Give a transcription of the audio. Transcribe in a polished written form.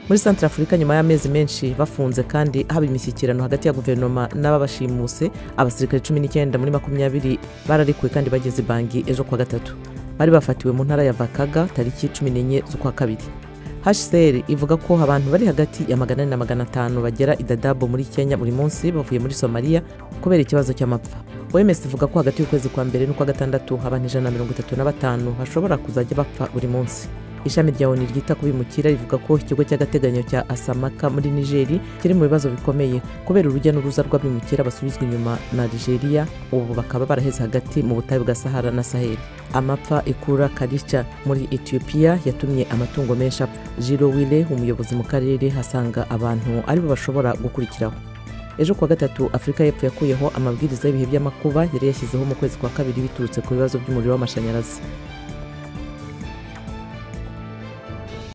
muri Centrafrica nyuma y'amezi menshi bafunze kandi haba imishyikirano hagati ya guverinoma n'ababashimuse, abasirikare 19 muri 20 bararikuwe kandi bageze Bangi ejo kwa gatatu. Bari bafatiwe mu ntara ya Vakaga tariki 14 z'ukwa kabiri. HCR ivuga ko abantu bari hagati ya 400 na 500 bagera i Dadaab muri Kenya buri munsi bavuye muri Somalia kubera ikibazo cy'amapfa. OMS ivuga ko hagati y'ukwezi kwa mbere n'ukwa gatandatu abantu 135 bashobora kuzajya bapfa buri munsi. Ishami rya ONU ryita ku bimukira rivuga ko ikigo cy'agateganyo cya Asamaka muri Nigeria kiri mu bibazo bikomeye kubera urujya n'uruza rw'abimukira basubizwa inyuma na Nigeria, ubu bakaba baraheze hagati mu butayu bwa Sahara na Sahel. Amapfa ikura Karicha muri Ethiopia yatumye amatungo menshi apfa. Jiro Wile, umuyobozi mu karere, hasanga abantu aribo bashobora gukurikiraho. Ejo kwa gatatu Afrika y'Epfo yakuyeho amabwiriza y'ibihe by'amakuba yari yashyizeho mu kwezi kwa kabiri biturutse ku bibazo by'umuriro w'amashanyarazi.